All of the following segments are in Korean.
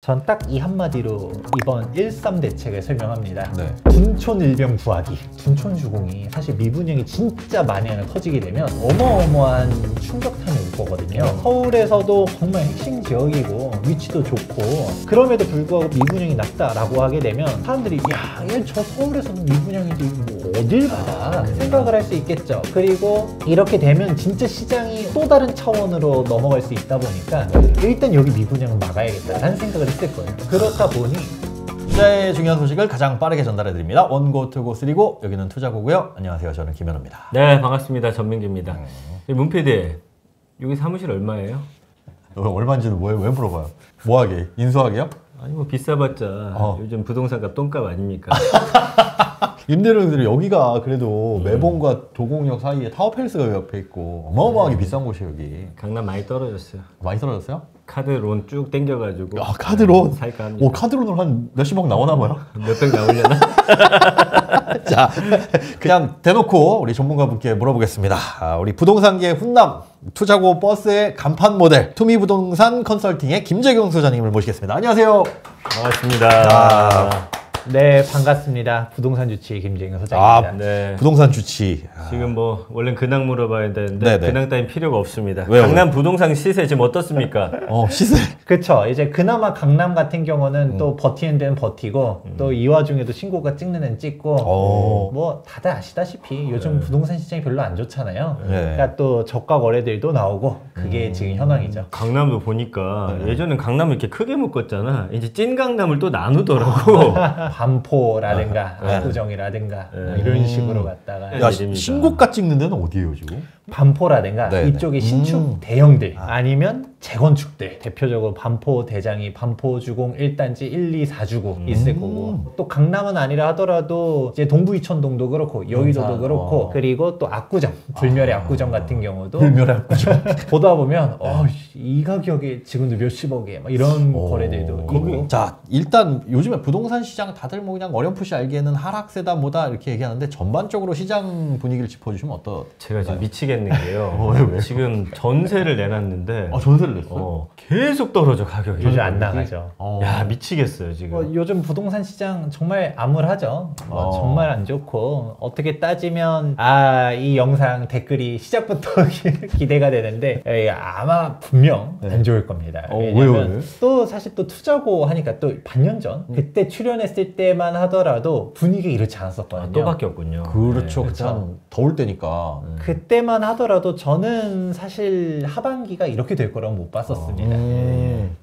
전 딱 이 한마디로 이번 1.3 대책을 설명합니다. 네. 둔촌 일병 구하기. 둔촌 주공이 사실 미분양이 진짜 많이 터지게 되면 어마어마한 충격탄이 올 거거든요. 서울에서도 정말 핵심 지역이고 위치도 좋고 그럼에도 불구하고 미분양이 낮다라고 하게 되면 사람들이 야, 얘 저 서울에서는 미분양인데 뭐 어딜 받아 생각을 할 수 있겠죠. 그리고 이렇게 되면 진짜 시장이 또 다른 차원으로 넘어갈 수 있다 보니까 일단 여기 미분양은 막아야겠다라는 생각을 했을 거예요. 그렇다 보니 투자의 중요한 소식을 가장 빠르게 전달해드립니다. 원고, 투고, 쓰리고 여기는 투자고고요. 안녕하세요. 저는 김현우입니다. 네, 반갑습니다. 전민기입니다. 문PD, 여기 사무실 얼마예요? 얼마인지는 왜 물어봐요? 뭐하게? 인수하게요? 아니 뭐 비싸봤자 요즘 부동산 값 똥값 아닙니까? 임대료들이 여기가 그래도 매봉과 도곡역 사이에 타워팰리스가 옆에 있고 어마어마하게 비싼 곳이에요 여기. 강남 많이 떨어졌어요. 많이 떨어졌어요? 카드론 쭉 땡겨가지고. 아 카드론? 살까 합니다. 오 카드론으로 한 몇십억 나오나 봐요? 몇백 나오려나? 자 그냥 대놓고 우리 전문가분께 물어보겠습니다. 우리 부동산계 훈남 투자고 버스의 간판 모델 투미부동산 컨설팅의 김재경 소장님을 모시겠습니다. 안녕하세요. 반갑습니다. 네, 반갑습니다. 부동산 주치 김재경 소장입니다. 네. 부동산 주치. 지금 뭐 원래 근황 물어봐야 되는데 네네. 근황 따윈 필요가 없습니다. 왜요? 강남 부동산 시세 지금 어떻습니까? 시세. 그쵸. 이제 그나마 강남 같은 경우는 또 버티는 데는 버티고 또 이 와중에도 신고가 찍는 데는 찍고 뭐 다들 아시다시피 요즘 부동산 시장이 별로 안 좋잖아요. 네. 그러니까 또 저가 거래들도 나오고 그게 지금 현황이죠. 강남도 보니까 예전엔 강남을 이렇게 크게 묶었잖아. 이제 찐 강남을 또 나누더라고. 반포라든가 압구정이라든가 뭐 이런 식으로 갔다가 야, 일입니다. 신고가 찍는 데는 어디예요 지금? 반포라든가 네네. 이쪽에 신축 대형들 아니면 재건축들 대표적으로 반포 대장이 반포 주공 1단지 1, 2, 4주고 있을 거고 또 강남은 아니라 하더라도 이제 동부 이천동도 그렇고 여의도도 그렇고 그리고 또 압구정 불멸의 압구정 같은 경우도 불멸의 압구정 보다 보면 이 가격에 지금도 몇십억에 막 이런 거래들도 있고 자 일단 요즘에 부동산 시장 다들 뭐 그냥 어렴풋이 알기에는 하락세다 뭐다 이렇게 얘기하는데 전반적으로 시장 분위기를 짚어주시면 어떠? 제가 지금 미치겠는 게요. 왜? 지금 전세를 내놨는데 전세를 냈어요? 계속 떨어져 가격이. 요즘 안 나가죠. 야 미치겠어요 지금. 요즘 부동산 시장 정말 암울하죠. 정말 안 좋고 어떻게 따지면 이 영상 댓글이 시작부터 기대가 되는데 아마 분명 안 좋을 겁니다. 왜냐면 왜요? 또 사실 또 투자고 하니까 또 반년 전 그때 출연했을 때만 하더라도 분위기가 이렇지 않았었거든요. 또 바뀌었군요. 그렇죠. 네, 그냥 더울 때니까. 그때만 하더라도 저는 사실 하반기가 이렇게 될 거라고 못 봤었습니다.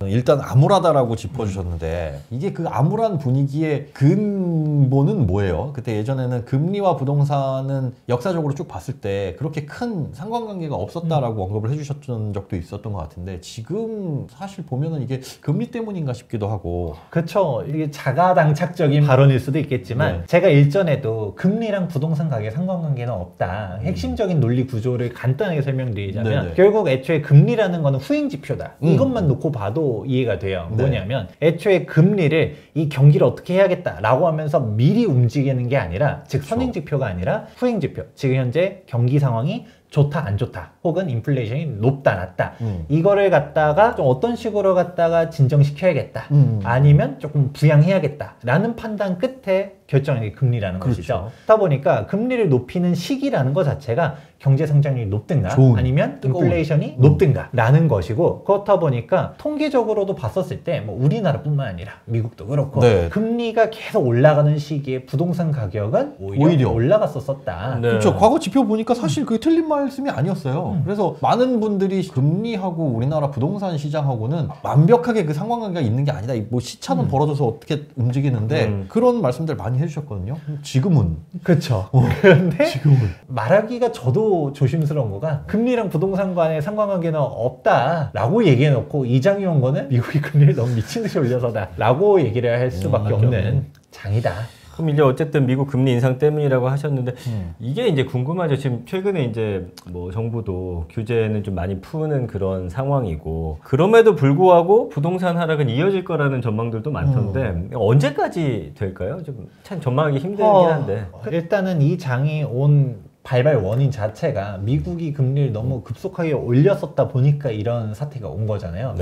일단 암울하다라고 짚어주셨는데 이게 그 암울한 분위기의 근본은 뭐예요? 그때 예전에는 금리와 부동산은 역사적으로 쭉 봤을 때 그렇게 큰 상관관계가 없었다라고 언급을 해주셨던 적도 있었던 것 같은데 지금 사실 보면은 이게 금리 때문인가 싶기도 하고. 그렇죠. 이게 자가당착적인 발언일 수도 있겠지만 제가 일전에도 금리랑 부동산 가격 상관관계는 없다. 핵심적인 논리 구조를 간단하게 설명드리자면 결국 애초에 금리라는 거는 후행 지표다. 이것만 놓고 봐도 이해가 돼요. 뭐냐면 애초에 금리를 이 경기를 어떻게 해야겠다라고 하면서 미리 움직이는 게 아니라 즉 선행 지표가 아니라 후행 지표. 지금 현재 경기 상황이 좋다 안 좋다 혹은 인플레이션이 높다 낮다 이거를 갖다가 좀 어떤 식으로 갖다가 진정시켜야겠다 아니면 조금 부양해야겠다 라는 판단 끝에 결정하는 게 금리라는 것이죠. 그러다 보니까 금리를 높이는 시기라는 것 자체가 경제 성장률이 높든가 아니면 인플레이션이 높든가 라는 것이고 그렇다 보니까 통계적으로도 봤었을 때 뭐 우리나라뿐만 아니라 미국도 그렇고 금리가 계속 올라가는 시기에 부동산 가격은 오히려 올라갔었다. 그렇죠. 과거 지표 보니까 사실 그게 틀린 말씀이 아니었어요. 그래서 많은 분들이 금리하고 우리나라 부동산 시장하고는 완벽하게 그 상관관계가 있는 게 아니다. 뭐 시차는 벌어져서 어떻게 움직이는데 그런 말씀들 많이 해주셨거든요. 지금은 그렇죠. 그런데 지금은 말하기가 저도 조심스러운 거가 금리랑 부동산 간의 상관관계는 없다라고 얘기해놓고 이장이 거는 미국이 금리를 너무 미친 듯이 올려서다 라고 얘기를 할 수밖에 없는 장이다. 그럼 이제 어쨌든 미국 금리 인상 때문이라고 하셨는데 이게 이제 궁금하죠. 지금 최근에 이제 뭐 정부도 규제는 좀 많이 푸는 그런 상황이고 그럼에도 불구하고 부동산 하락은 이어질 거라는 전망들도 많던데 언제까지 될까요? 좀 참 전망하기 힘들긴 한데 일단은 이 장이 온 발발 원인 자체가 미국이 금리를 너무 급속하게 올렸었다 보니까 이런 사태가 온 거잖아요.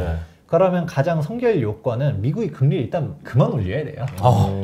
그러면 가장 선결 요건은 미국이 금리를 일단 그만 올려야 돼요.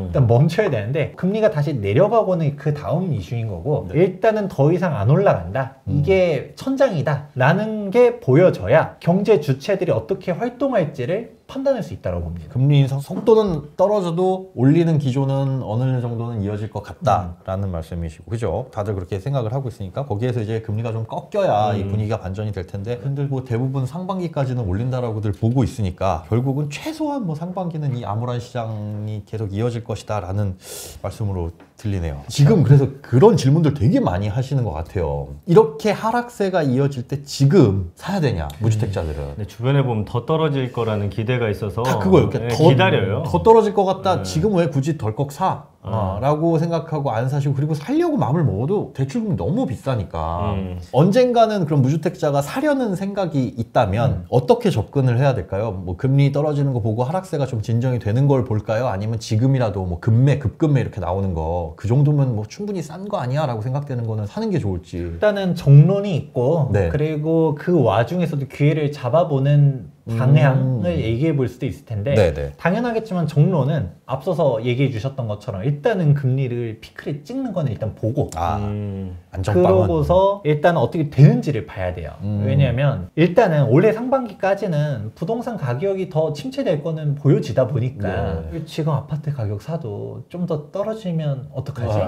일단 멈춰야 되는데 금리가 다시 내려가고는 그 다음 이슈인 거고 일단은 더 이상 안 올라간다. 이게 천장이다. 라는 게 보여져야 경제 주체들이 어떻게 활동할지를 판단할 수 있다고 봅니다. 금리 인상 속도는 떨어져도 올리는 기조는 어느 정도는 이어질 것 같다라는 말씀이시고, 그죠? 다들 그렇게 생각을 하고 있으니까 거기에서 이제 금리가 좀 꺾여야 이 분위기가 반전이 될 텐데, 근데 뭐 대부분 상반기까지는 올린다라고들 보고 있으니까 결국은 최소한 뭐 상반기는 이 암울한 시장이 계속 이어질 것이다라는 말씀으로 들리네요. 지금 그래서 그런 질문들 되게 많이 하시는 것 같아요. 이렇게 하락세가 이어질 때 지금 사야 되냐, 무주택자들은. 근데 주변에 보면 더 떨어질 거라는 기대가 있어서 다 그거예요. 네, 기다려요. 더 떨어질 것 같다. 지금 왜 굳이 덜컥 사? 라고 생각하고 안 사시고, 그리고 살려고 마음을 먹어도 대출금이 너무 비싸니까 언젠가는 그런 무주택자가 사려는 생각이 있다면 어떻게 접근을 해야 될까요? 뭐 금리 떨어지는 거 보고 하락세가 좀 진정이 되는 걸 볼까요? 아니면 지금이라도 뭐 급매 이렇게 나오는 거 그 정도면 뭐 충분히 싼 거 아니야? 라고 생각되는 거는 사는 게 좋을지. 일단은 정론이 있고 네. 그리고 그 와중에서도 기회를 잡아보는 방향을 얘기해 볼 수도 있을 텐데 네네. 당연하겠지만 정론은 앞서서 얘기해 주셨던 것처럼 일단은 금리를 피크를 찍는 거는 일단 보고 안정빵은 그러고서 일단 어떻게 되는지를 봐야 돼요. 왜냐하면 일단은 올해 상반기까지는 부동산 가격이 더 침체될 거는 보여지다 보니까 지금 아파트 가격 사도 좀 더 떨어지면 어떡하지?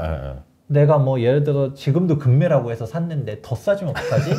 내가 뭐 예를 들어 지금도 금매라고 해서 샀는데 더 싸지면 어떡하지?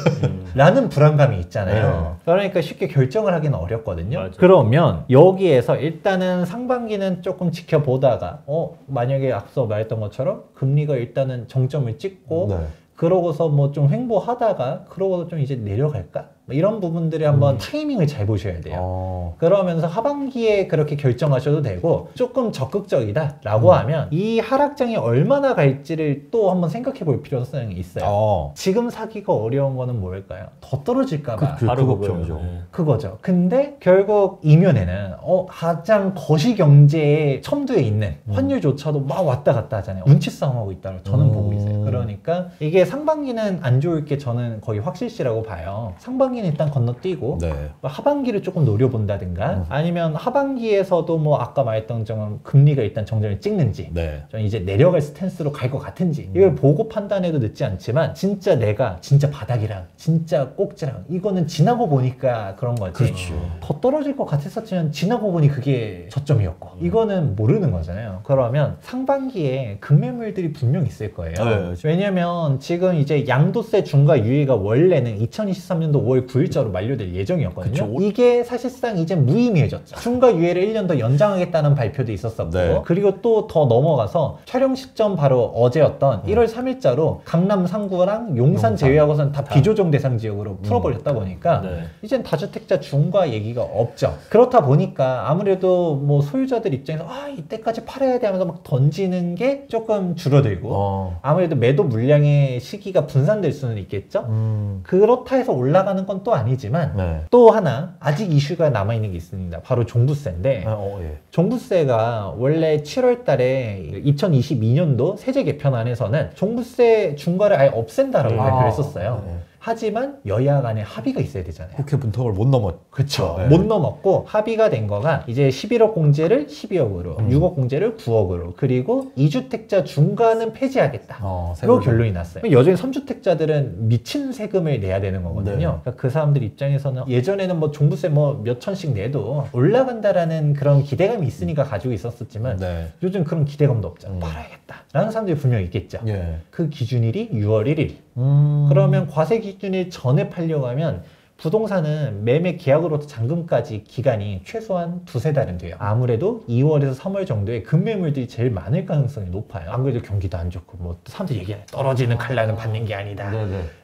라는 불안감이 있잖아요. 그러니까 쉽게 결정을 하기는 어렵거든요. 맞아. 그러면 여기에서 일단은 상반기는 조금 지켜보다가 만약에 앞서 말했던 것처럼 금리가 일단은 정점을 찍고 그러고서 뭐 좀 횡보하다가 그러고서 좀 이제 내려갈까? 이런 부분들이 한번 타이밍을 잘 보셔야 돼요. 그러면서 하반기에 그렇게 결정하셔도 되고 조금 적극적이다 라고 하면 이 하락장이 얼마나 갈지를 또 한번 생각해 볼 필요성이 있어요. 지금 사기가 어려운 거는 뭘까요? 더 떨어질까 봐. 그 걱정이죠. 그거죠. 근데 결국 이면에는 가장 거시경제의 첨두에 있는 환율조차도 막 왔다 갔다 하잖아요. 눈치 싸움하고 있다고 저는 보고 있어요. 그러니까 이게 상반기는 안 좋을 게 저는 거의 확실시라고 봐요. 상반기는 일단 건너뛰고 하반기를 조금 노려본다든가 아니면 하반기에서도 뭐 아까 말했던 것처럼 금리가 일단 정점을 찍는지 좀 이제 내려갈 스탠스로 갈 것 같은지 이걸 보고 판단해도 늦지 않지만 진짜 내가 진짜 바닥이랑 진짜 꼭지랑 이거는 지나고 보니까 그런 거지. 더 떨어질 것 같았었지만 지나고 보니 그게 저점이었고 이거는 모르는 거잖아요. 그러면 상반기에 급매물들이 분명 있을 거예요. 왜냐면 지금 이제 양도세 중과 유예가 원래는 2023년도 5월 9일자로 만료될 예정이었거든요. 이게 사실상 이제 무의미해졌죠. 중과 유예를 1년 더 연장하겠다는 발표도 있었었고 그리고 또 더 넘어가서 촬영 시점 바로 어제였던 1월 3일자로 강남 3구랑 용산 제외하고서는 다 비조정 대상 지역으로 풀어버렸다 보니까 이젠 다주택자 중과 얘기가 없죠. 그렇다 보니까 아무래도 뭐 소유자들 입장에서 이때까지 팔아야 돼 하면서 막 던지는 게 조금 줄어들고 아무래도 매도 물량의 시기가 분산될 수는 있겠죠. 그렇다 해서 올라가는 건 또 아니지만 또 하나 아직 이슈가 남아있는 게 있습니다. 바로 종부세인데 종부세가 원래 7월 달에 2022년도 세제 개편안에서는 종부세 중과를 아예 없앤다라고 발표를 했었어요. 하지만 여야 간에 합의가 있어야 되잖아요. 국회 문턱을 못 넘었. 그쵸. 못 넘었고 합의가 된 거가 이제 11억 공제를 12억으로 6억 공제를 9억으로 그리고 2주택자 중과는 폐지하겠다. 이거 결론이 났어요. 여전히 3주택자들은 미친 세금을 내야 되는 거거든요. 그러니까 그 사람들 입장에서는 예전에는 뭐 종부세 뭐 몇 천씩 내도 올라간다라는 그런 기대감이 있으니까 가지고 있었지만 요즘 그런 기대감도 없잖아. 팔아야겠다 라는 사람들이 분명히 있겠죠. 그 기준일이 6월 1일. 그러면 과세 기준일 전에 팔려고 하면 부동산은 매매 계약으로부터 잔금까지 기간이 최소한 2-3달은 돼요. 아무래도 2월에서 3월 정도에 급매물들이 제일 많을 가능성이 높아요. 안 그래도 경기도 안 좋고 뭐 사람들이 얘기하네. 떨어지는 칼날은 받는 게 아니다.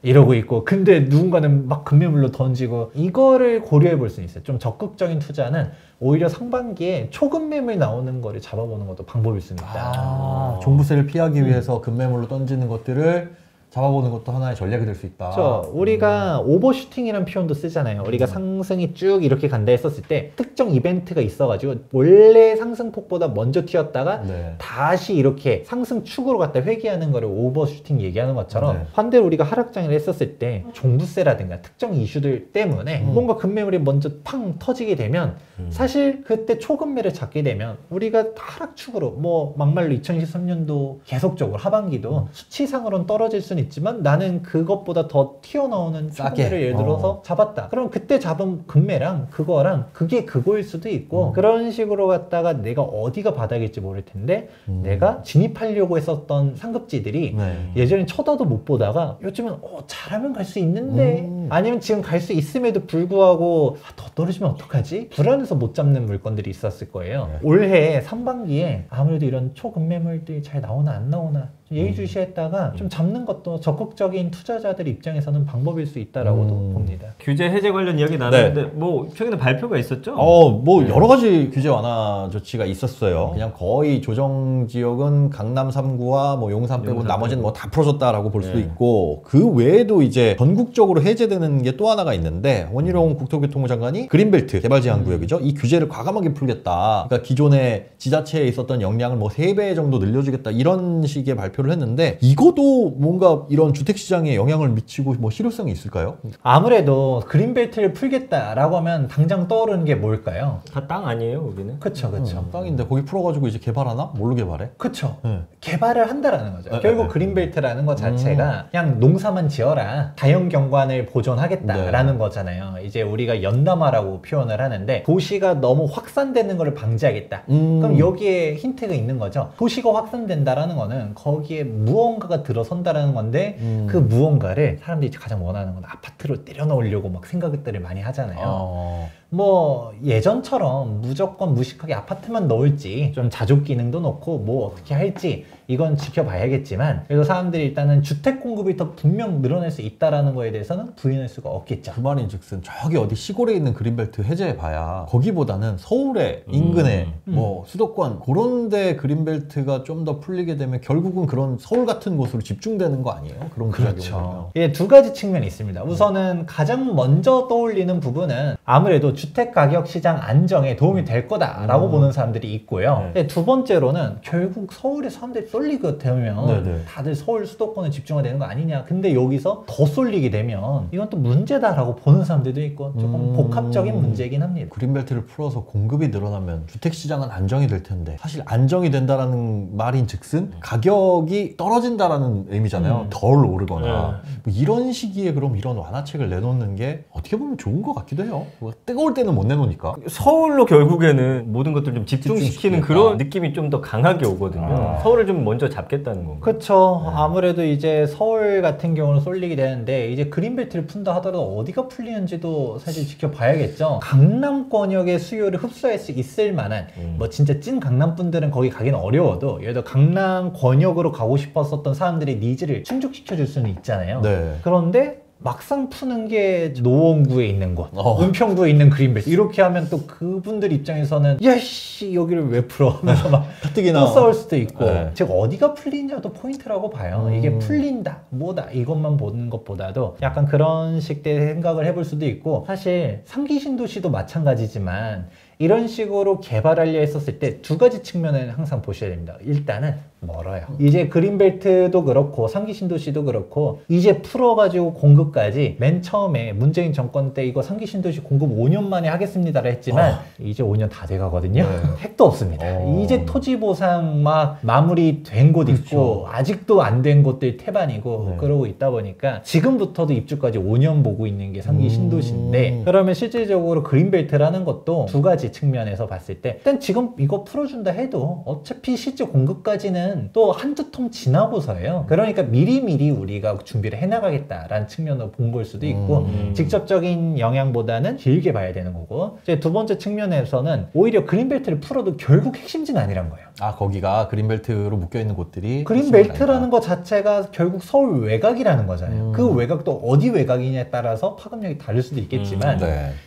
이러고 있고 근데 누군가는 막 급매물로 던지고 이거를 고려해 볼 수 있어요. 좀 적극적인 투자는 오히려 상반기에 초급매물 나오는 거를 잡아보는 것도 방법일 수 있다. 종부세를 피하기 위해서 급매물로 던지는 것들을 잡아보는 것도 하나의 전략이 될 수 있다. 우리가 오버슈팅이라는 표현도 쓰잖아요. 우리가 상승이 쭉 이렇게 간다 했었을 때 특정 이벤트가 있어가지고 원래 상승폭보다 먼저 튀었다가 네. 다시 이렇게 상승축으로 갔다 회귀하는 거를 오버슈팅 얘기하는 것처럼 반대로 우리가 하락장을 했었을 때 종부세라든가 특정 이슈들 때문에 뭔가 급매물이 먼저 팡 터지게 되면 사실 그때 초급매를 잡게 되면 우리가 하락축으로 뭐 막말로 2023년도 계속적으로 하반기도 수치상으로는 떨어질 수는 있지만 나는 그것보다 더 튀어나오는 초급매를 예를 들어서 잡았다. 그럼 그때 잡은 급매랑 그거랑 그게 그거일 수도 있고 그런 식으로 갔다가 내가 어디가 바닥일지 모를 텐데 내가 진입하려고 했었던 상급지들이 예전엔 쳐다도 못 보다가 요즘은 잘하면 갈 수 있는데 아니면 지금 갈 수 있음에도 불구하고 더 떨어지면 어떡하지? 불안해서 못 잡는 물건들이 있었을 거예요. 올해 상반기에 아무래도 이런 초급매물들이 잘 나오나 안 나오나 예의주시했다가 좀 잡는 것도 적극적인 투자자들 입장에서는 방법일 수 있다라고도 봅니다. 규제 해제 관련 이야기 나눴는데 뭐 최근에 발표가 있었죠? 뭐 여러 가지 규제 완화 조치가 있었어요. 그냥 거의 조정 지역은 강남 3구와 뭐 용산 빼고 나머지는 뭐 다 풀어줬다라고 볼 수도 있고 그 외에도 이제 전국적으로 해제되는 게 또 하나가 있는데 원희룡 국토교통부 장관이 그린벨트 개발 제한 구역이죠. 이 규제를 과감하게 풀겠다. 그러니까 기존에 지자체에 있었던 역량을 뭐 3배 정도 늘려주겠다 이런 식의 발표를 했는데 이것도 뭔가 이런 주택시장에 영향을 미치고 뭐 실효성이 있을까요? 아무래도 그린벨트를 풀겠다라고 하면 당장 떠오르는 게 뭘까요? 다 땅 아니에요, 거기는? 그쵸. 땅인데 거기 풀어가지고 이제 개발하나? 뭘로 개발해? 그쵸. 개발을 한다라는 거죠. 결국 그린벨트라는 것 자체가 그냥 농사만 지어라, 자연경관을 보존하겠다라는 거잖아요. 이제 우리가 연담화라고 표현을 하는데 도시가 너무 확산되는 것을 방지하겠다. 그럼 여기에 힌트가 있는 거죠. 도시가 확산된다라는 거는 거기에 무언가가 들어선다라는 건데 그 무언가를 사람들이 가장 원하는 건 아파트로 내려놓으려고 막 생각들을 많이 하잖아요. 뭐 예전처럼 무조건 무식하게 아파트만 넣을지 좀 자족 기능도 넣고 뭐 어떻게 할지 이건 지켜봐야겠지만 그래도 사람들이 일단은 주택 공급이 더 분명 늘어날 수 있다라는 거에 대해서는 부인할 수가 없겠죠. 그 말인즉슨 저기 어디 시골에 있는 그린벨트 해제해봐야 거기보다는 서울의 인근에 뭐 수도권 그런 데 그린벨트가 좀 더 풀리게 되면 결국은 그런 서울 같은 곳으로 집중되는 거 아니에요? 그런 그렇죠. 예, 두 가지 측면이 있습니다. 우선은 가장 먼저 떠올리는 부분은 아무래도 주택 가격 시장 안정에 도움이 될 거다라고 보는 사람들이 있고요. 두 번째로는 결국 서울에 사람들이 쏠리게 되면 다들 서울 수도권에 집중화 되는 거 아니냐. 근데 여기서 더 쏠리게 되면 이건 또 문제다라고 보는 사람들도 있고 조금 복합적인 문제이긴 합니다. 그린벨트를 풀어서 공급이 늘어나면 주택시장은 안정이 될 텐데 사실 안정이 된다라는 말인 즉슨 가격이 떨어진다라는 의미잖아요. 덜 오르거나 뭐 이런 시기에 그럼 이런 완화책을 내놓는 게 어떻게 보면 좋은 것 같기도 해요. 뭐 뜨거울 때는 못 내놓으니까. 서울로 결국에는 모든 것들을 좀 집중시키는 그런 느낌이 좀 더 강하게 오거든요. 서울을 좀 먼저 잡겠다는 건가요? 그렇죠. 아무래도 이제 서울 같은 경우는 쏠리게 되는데 이제 그린벨트를 푼다 하더라도 어디가 풀리는지도 사실 지켜봐야겠죠. 강남권역의 수요를 흡수할 수 있을 만한 뭐 진짜 찐 강남 분들은 거기 가기는 어려워도 예를 들어 강남권역으로 가고 싶었었던 사람들의 니즈를 충족시켜 줄 수는 있잖아요. 그런데 막상 푸는 게 노원구에 있는 곳, 은평구에 있는 그린벨트 이렇게 하면 또 그분들 입장에서는 야씨 여기를 왜 풀어 하면서 막 가뜩이나 또 싸울 수도 있고 제가 어디가 풀리냐도 포인트라고 봐요. 이게 풀린다 뭐다 이것만 보는 것보다도 약간 그런 식의 생각을 해볼 수도 있고 사실 상기 신도시도 마찬가지지만 이런 식으로 개발하려 했었을 때 두 가지 측면을 항상 보셔야 됩니다. 일단은 멀어요. 이제 그린벨트도 그렇고 상기 신도시도 그렇고 이제 풀어가지고 공급까지 맨 처음에 문재인 정권 때 이거 상기 신도시 공급 5년 만에 하겠습니다라 했지만 이제 5년 다 돼가거든요. 택도 없습니다. 이제 토지 보상 막 마무리된 곳 있고 아직도 안 된 곳들 태반이고 그러고 있다 보니까 지금부터도 입주까지 5년 보고 있는 게 상기 신도시인데 그러면 실질적으로 그린벨트라는 것도 두 가지 측면에서 봤을 때 일단 지금 이거 풀어준다 해도 어차피 실제 공급까지는 또 한두 통 지나고서예요. 그러니까 미리미리 우리가 준비를 해나가겠다라는 측면으로 본 걸 수도 있고 직접적인 영향보다는 길게 봐야 되는 거고 이제 두 번째 측면에서는 오히려 그린벨트를 풀어도 결국 핵심지는 아니란 거예요. 아 거기가 그린벨트로 묶여있는 곳들이 그린벨트라는 것 자체가 결국 서울 외곽이라는 거잖아요. 그 외곽도 어디 외곽이냐에 따라서 파급력이 다를 수도 있겠지만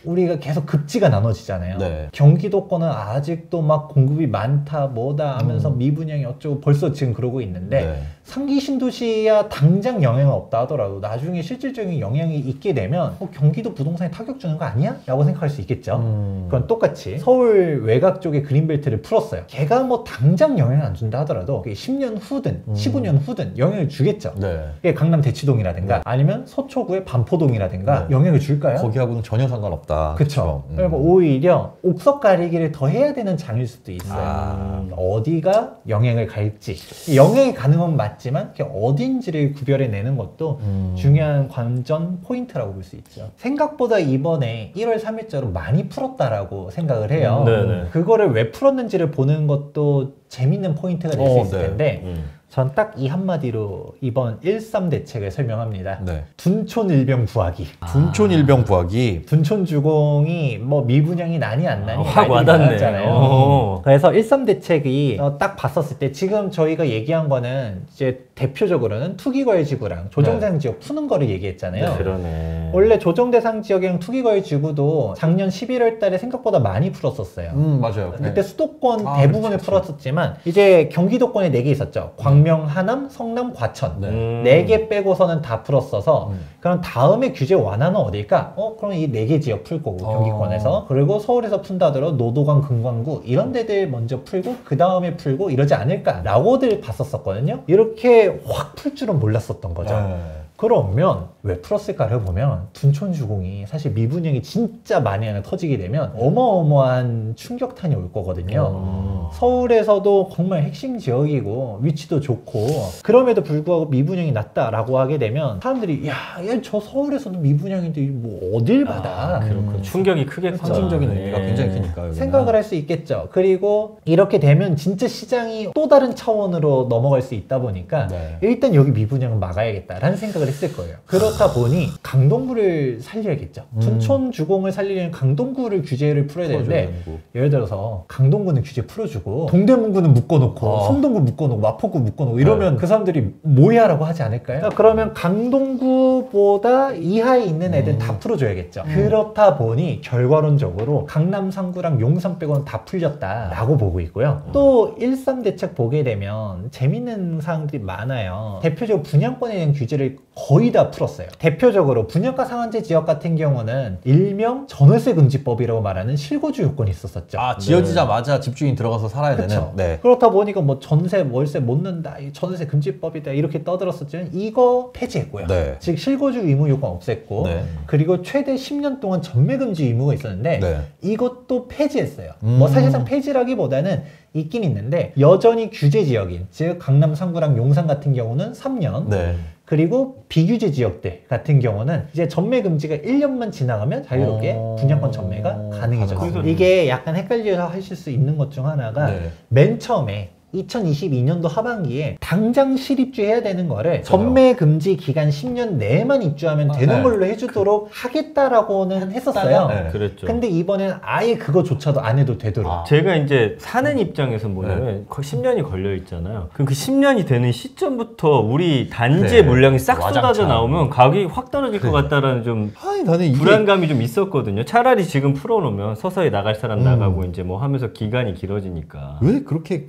우리가 계속 급지가 나눠지잖아요. 경기도권은 아직도 막 공급이 많다 뭐다 하면서 미분양이 어쩌고 벌써 지금 그러고 있는데 네. 상기 신도시야 당장 영향은 없다 하더라도 나중에 실질적인 영향이 있게 되면 경기도 부동산에 타격 주는 거 아니야? 라고 생각할 수 있겠죠. 그건 똑같이 서울 외곽 쪽에 그린벨트를 풀었어요. 걔가 뭐 당장 영향 안 준다 하더라도 10년 후든 15년 후든 영향을 주겠죠. 네. 그게 강남 대치동이라든가 아니면 서초구의 반포동이라든가 영향을 줄까요? 거기하고는 전혀 상관없다. 그렇죠. 그리고 오히려 옥석 가리기를 더 해야 되는 장일 수도 있어요. 어디가 영향을 갈지. 영향이 가는 건 맞지만 그게 어딘지를 구별해내는 것도 중요한 관전 포인트라고 볼 수 있죠. 생각보다 이번에 1월 3일자로 많이 풀었다라고 생각을 해요. 네네. 그거를 왜 풀었는지를 보는 것도 재밌는 포인트가 될 수 있을 네. 텐데 전 딱 이 한마디로 이번 1.3 대책을 설명합니다. 네. 둔촌 일병 구하기. 둔촌 일병 구하기. 둔촌 주공이 뭐 미분양이 나니 안 나니 확 와닿네. 많았잖아요. 그래서 1.3 대책이 딱 봤었을 때 지금 저희가 얘기한 거는 이제 대표적으로는 투기거래 지구랑 조정대상 지역 푸는 거를 얘기했잖아요. 그러네. 원래 조정대상 지역이랑 투기거래 지구도 작년 11월 달에 생각보다 많이 풀었었어요. 맞아요. 그때 네. 수도권 대부분을 그렇지. 풀었었지만 이제 경기도권에 4개 있었죠. 광명, 하남, 성남, 과천. 네. 4개 빼고서는 다 풀었어서 그럼 다음에 규제 완화는 어딜까? 그럼 이 4개 지역 풀 거고 경기권에서. 그리고 서울에서 푼다 하더라도 노도강, 금관구 이런 데들 먼저 풀고 그 다음에 풀고 이러지 않을까라고들 봤었거든요. 이렇게 확 풀 줄은 몰랐었던 거죠. 네. 그러면 왜 풀었을까를 보면 둔촌 주공이 사실 미분양이 진짜 많이 하나 터지게 되면 어마어마한 충격탄이 올 거거든요. 서울에서도 정말 핵심 지역이고 위치도 좋고 그럼에도 불구하고 미분양이 낮다라고 하게 되면 사람들이 야 저 서울에서도 미분양인데 뭐 어딜 받아. 그렇군. 충격이 크겠구나. 상징적인 의미가 굉장히 크니까 여기는. 생각을 할 수 있겠죠. 그리고 이렇게 되면 진짜 시장이 또 다른 차원으로 넘어갈 수 있다 보니까 네. 일단 여기 미분양은 막아야겠다라는 생각을 했을 거예요. 그렇다 보니 강동구를 살려야겠죠. 둔촌 주공을 살리려면 강동구를 규제를 풀어야 되는데 예를 들어서 강동구는 규제 풀어주고 동대문구는 묶어놓고 성동구 묶어놓고 마포구 묶어놓고 이러면 그 사람들이 뭐야라고 하지 않을까요? 그러면 강동구보다 이하에 있는 애들은 다 풀어줘야겠죠. 그렇다 보니 결과론적으로 강남 3구랑 용산 빼고는 다 풀렸다라고 보고 있고요. 또 1.3 대책 보게 되면 재밌는 사항들이 많아요. 대표적으로 분양권에 대한 규제를 거의 다 풀었어요. 대표적으로 분양가 상한제 지역 같은 경우는 일명 전월세 금지법이라고 말하는 실거주 요건이 있었었죠. 지어지자마자 집주인 들어가서 살아야 그쵸. 되는. 네. 그렇다 보니까 뭐 전세, 월세 못 낸다, 전세 금지법이다 이렇게 떠들었었지만 이거 폐지했고요. 네. 즉 실거주 의무 요건 없앴고 네. 그리고 최대 10년 동안 전매 금지 의무가 있었는데 네. 이것도 폐지했어요. 뭐 사실상 폐지라기보다는 있긴 있는데 여전히 규제 지역인 즉 강남 3구랑 용산 같은 경우는 3년 네. 그리고 비규제 지역들 같은 경우는 이제 전매 금지가 1년만 지나가면 자유롭게 분양권 전매가 가능해졌어요. 이게 약간 헷갈려 하실 수 있는 것 중 하나가 맨 처음에 2022년도 하반기에 당장 실입주해야 되는 거를 전매 금지 기간 10년 내에만 입주하면 되는 걸로 해주도록 하겠다라고는 했었어요. 그랬죠. 근데 이번에는 아예 그거조차도 안 해도 되도록. 제가 이제 사는 입장에서 뭐냐면 10년이 걸려 있잖아요. 그럼 그 10년이 되는 시점부터 우리 단지의 물량이 싹 쏟아져 나오면 가격이 확 떨어질 것 같다라는 좀 나는 불안감이 좀 있었거든요. 차라리 지금 풀어놓으면 서서히 나갈 사람 나가고 이제 뭐 하면서 기간이 길어지니까. 왜 그렇게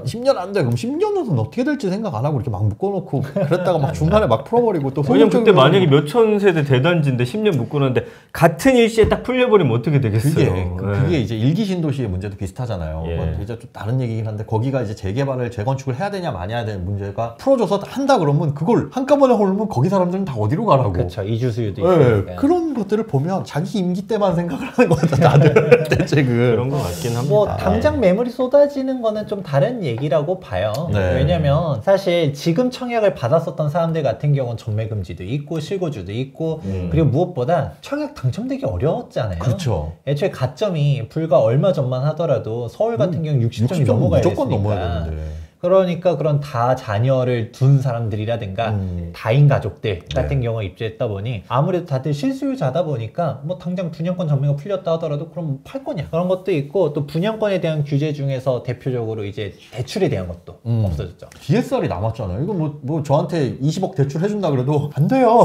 10년 안 돼? 그럼 10년 후는 어떻게 될지 생각 안 하고 이렇게 막 묶어놓고 그랬다가 막 중간에 막 풀어버리고 또 왜냐면 그때 만약에 몇천 세대 대단지인데 10년 묶어놨는데 같은 일시에 딱 풀려버리면 어떻게 되겠어요. 그게 이제 일기 신도시의 문제도 비슷하잖아요. 예. 이제 좀 다른 얘기긴 한데 거기가 이제 재개발을 재건축을 해야 되냐 마냐 되는 문제가 풀어줘서 한다 그러면 그걸 한꺼번에 홀면 거기 사람들은 다 어디로 가라고. 그렇죠. 이주 수요도 있으니까. 그런 것들을 보면 자기 임기 때만 생각을 하는 것 같아 다들 대책은. 그런 것 같긴 합니다. 뭐 당장 매물이 쏟아지는 거는 좀 다른 얘기라고 봐요. 왜냐면 사실 지금 청약을 받았었던 사람들 같은 경우는 전매금지도 있고 실거주도 있고 그리고 무엇보다 청약 당첨되기 어려웠잖아요. 그렇죠. 애초에 가점이 불과 얼마 전만 하더라도 서울 같은 경우 60점이 넘어가야 무조건 됐으니까. 넘어야 되는데. 그러니까 그런 다 자녀를 둔 사람들이라든가 다인 가족들 같은 경우에 입주했다 보니 아무래도 다들 실수요자다 보니까 뭐 당장 분양권 전매가 풀렸다 하더라도 그럼 팔 거냐 그런 것도 있고 또 분양권에 대한 규제 중에서 대표적으로 이제 대출에 대한 것도 없어졌죠. DSR이 남았잖아요. 이거 뭐 저한테 20억 대출 해준다 그래도 안 돼요.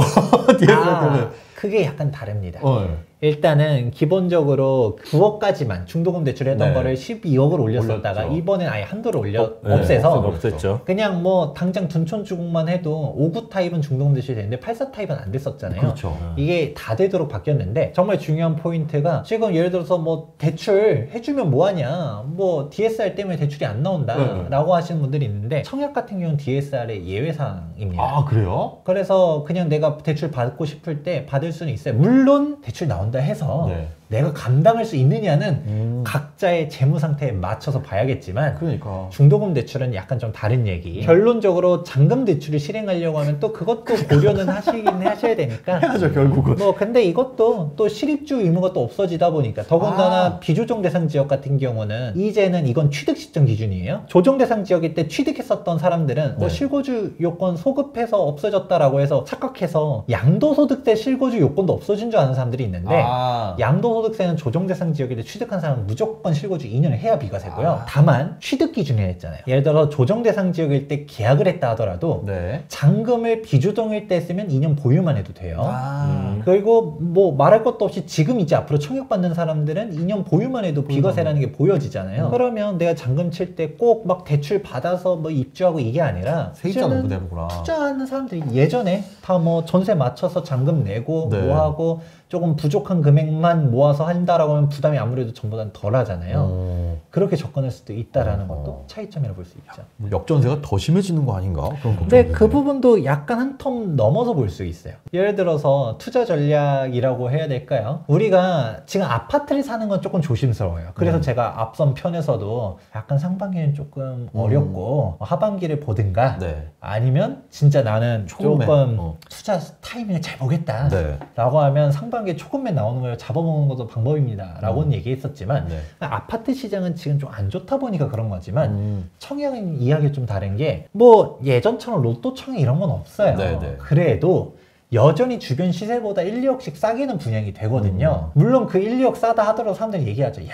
DSR 때문에. 그게 약간 다릅니다. 네. 일단은 기본적으로 9억까지만 중도금 대출했던 네. 거를 12억을 올렸었다가 올렸죠. 이번엔 아예 한도를 네, 없애서 없앴죠. 그냥 뭐 당장 둔촌주공만 해도 5구 타입은 중도금 대출이 되는데 84 타입은 안 됐었잖아요. 그렇죠. 이게 다 되도록 바뀌었는데 정말 중요한 포인트가 지금 예를 들어서 뭐 대출 해주면 뭐하냐 뭐 DSR 때문에 대출이 안 나온다 네. 라고 하시는 분들이 있는데 청약 같은 경우는 DSR의 예외사항입니다. 아, 그래요? 그래서 그냥 내가 대출 받고 싶을 때 받을 수는 있어요. 물론 대출 나온다 해서 네. 내가 감당할 수 있느냐는 각자의 재무 상태에 맞춰서 봐야겠지만 그러니까. 중도금 대출은 약간 좀 다른 얘기. 결론적으로 잔금 대출을 실행하려고 하면 또 그것도 고려는 하시긴 하셔야 되니까. 해야죠, 결국은. 뭐 근데 이것도 또 실입주 의무가 또 없어지다 보니까 더군다나 비조정 대상 지역 같은 경우는 이제는 이건 취득 시점 기준이에요. 조정 대상 지역일 때 취득했었던 사람들은 네. 실거주 요건 소급해서 없어졌다라고 해서 착각해서 양도소득세 실거주 요건도 없어진 줄 아는 사람들이 있는데 양도소득세는 조정 대상 지역일 때 취득한 사람은 무조건 실거주 2년을 해야 비과세고요. 다만 취득 기준이라 했잖아요. 예를 들어 조정 대상 지역일 때 계약을 했다 하더라도 네. 잔금을 비조정일 때 쓰면 2년 보유만 해도 돼요. 그리고 뭐 말할 것도 없이 지금 이제 앞으로 청약받는 사람들은 2년 보유만 해도 비과세라는 게 보여지잖아요. 그러면 내가 잔금 칠 때 꼭 막 대출 받아서 뭐 입주하고 이게 아니라 세입자 이제는 노부대로구나. 투자하는 사람들이 예전에 다 뭐 전세 맞춰서 잔금 내고 네. 뭐 하고 조금 부족한 금액만 모아서 한다라고 하면 부담이 아무래도 전보다는 덜 하잖아요. 그렇게 접근할 수도 있다라는 것도 차이점이라고 볼 수 있죠. 뭐 역전세가 더 심해지는 거 아닌가? 그런 근데 걱정이 그 되네. 부분도 약간 한 텀 넘어서 볼 수 있어요. 예를 들어서 투자 전략이라고 해야 될까요? 우리가 지금 아파트를 사는 건 조금 조심스러워요. 그래서 제가 앞선 편에서도 약간 상반기는 조금 어렵고 하반기를 보든가 네. 아니면 진짜 나는 초음에. 조금 투자 타이밍을 잘 보겠다 네. 라고 하면 상반기에 초급매 나오는 걸 잡아먹는 것도 방법입니다 라고는 얘기했었지만 네. 아파트 시장은 지금 좀 안 좋다 보니까 그런 거지만 청약은 이야기가 좀 다른 게 뭐 예전처럼 로또 청약 이런 건 없어요. 네네. 그래도 여전히 주변 시세보다 1, 2억씩 싸게는 분양이 되거든요. 물론 그 1, 2억 싸다 하더라도 사람들이 얘기하죠. 야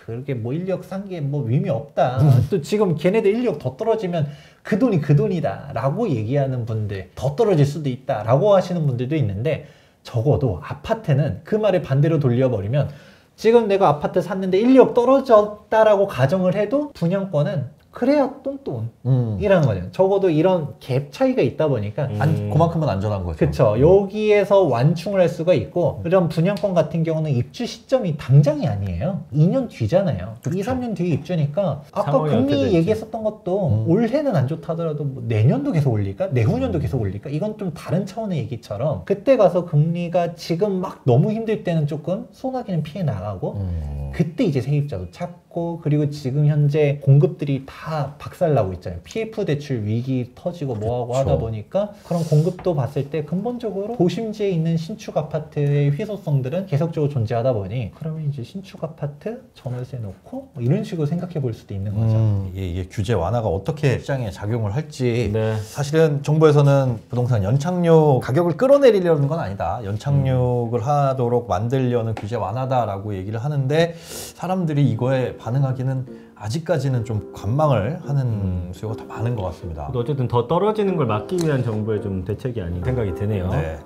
그렇게 뭐 1, 2억 싼 게 뭐 의미 없다. 또 지금 걔네들 1, 2억 더 떨어지면 그 돈이 그 돈이다 라고 얘기하는 분들, 더 떨어질 수도 있다 라고 하시는 분들도 있는데 적어도 아파트는 그 말을 반대로 돌려버리면 지금 내가 아파트 샀는데 1, 2억 떨어졌다라고 가정을 해도 분양권은 그래야 똔똔이라는 거죠. 적어도 이런 갭 차이가 있다 보니까 그만큼은 안전한 거죠. 그렇죠. 여기에서 완충을 할 수가 있고 이런 분양권 같은 경우는 입주 시점이 당장이 아니에요. 2년 뒤잖아요. 2, 3년 뒤에 입주니까 아까 상황이 어떻게 금리 될지. 얘기했었던 것도 올해는 안 좋다 하더라도 뭐 내년도 계속 올릴까? 내후년도 계속 올릴까? 이건 좀 다른 차원의 얘기처럼 그때 가서 금리가 지금 막 너무 힘들 때는 조금 소나기는 피해 나가고 그때 이제 세입자도 찾고 그리고 지금 현재 공급들이 다 박살나고 있잖아요. PF 대출 위기 터지고 뭐하고 그쵸. 하다 보니까 그런 공급도 봤을 때 근본적으로 도심지에 있는 신축 아파트의 희소성들은 계속적으로 존재하다 보니 그러면 이제 신축 아파트 전월세 놓고 뭐 이런 식으로 생각해 볼 수도 있는 거죠. 이게 규제 완화가 어떻게 시장에 작용을 할지 네. 사실은 정부에서는 부동산 연착륙 가격을 끌어내리려는 건 아니다. 연착륙을 하도록 만들려는 규제 완화다라고 얘기를 하는데 사람들이 이거에 반응하기는 아직까지는 좀 관망을 하는 수요가 더 많은 것 같습니다. 어쨌든 더 떨어지는 걸 막기 위한 정부의 좀 대책이 아닌 생각이 드네요. 네.